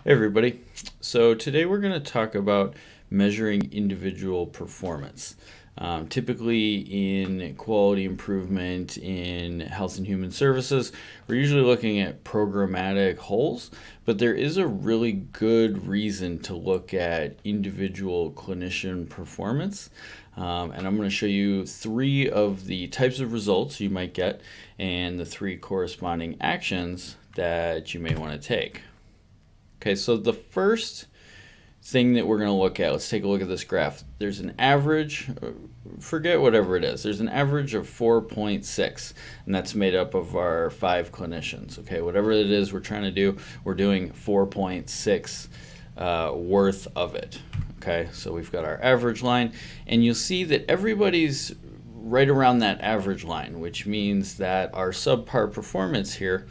Hey everybody. So today we're going to talk about measuring individual performance. Typically in quality improvement in health and human services, we're usually looking at programmatic wholes, but there is a really good reason to look at individual clinician performance. And I'm going to show you 3 of the types of results you might get and the 3 corresponding actions that you may want to take. Okay, so the first thing that we're going to look at, let's take a look at this graph. There's an average, forget whatever it is, there's an average of 4.6, and that's made up of our 5 clinicians. Okay, whatever it is we're trying to do, we're doing 4.6 worth of it. Okay, so we've got our average line, and you'll see that everybody's right around that average line, which means that our subpar performance here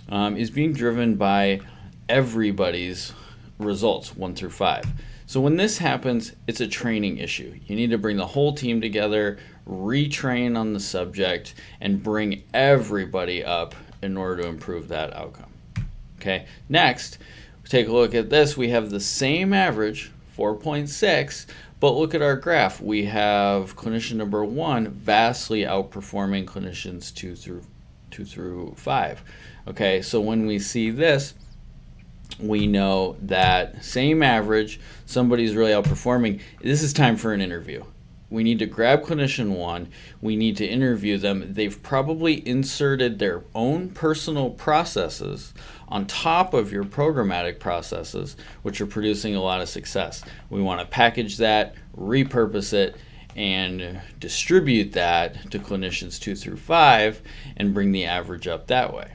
is being driven by everybody's results 1 through 5. So when this happens, it's a training issue. You need to bring the whole team together, retrain on the subject, and bring everybody up in order to improve that outcome. Okay, next, take a look at this. We have the same average, 4.6, but look at our graph. We have clinician number 1 vastly outperforming clinicians 2 through 5. Okay, so when we see this, we know that same average, somebody's really outperforming. This is time for an interview. We need to grab clinician 1. We need to interview them. They've probably inserted their own personal processes on top of your programmatic processes, which are producing a lot of success. We want to package that, repurpose it, and distribute that to clinicians 2 through 5 and bring the average up that way.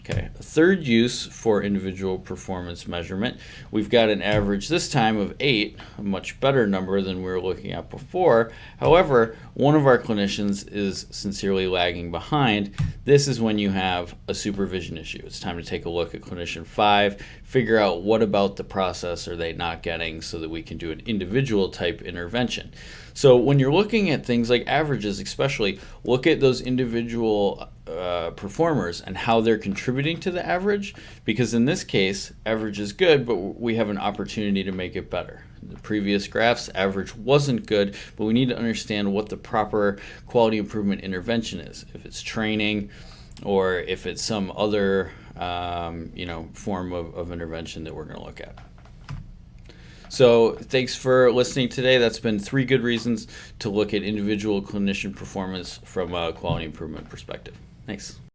Okay, a third use for individual performance measurement, we've got an average this time of 8, a much better number than we were looking at before. However, one of our clinicians is sincerely lagging behind. This is when you have a supervision issue. It's time to take a look at clinician 5, figure out what about the process are they not getting so that we can do an individual type intervention. So when you're looking at things like averages especially, look at those individual performers and how they're contributing to the average, because in this case, average is good, but we have an opportunity to make it better. The previous graphs, average wasn't good, but we need to understand what the proper quality improvement intervention is. If it's training or if it's some other form of intervention that we're going to look at. So thanks for listening today. That's been 3 good reasons to look at individual clinician performance from a quality improvement perspective. Thanks.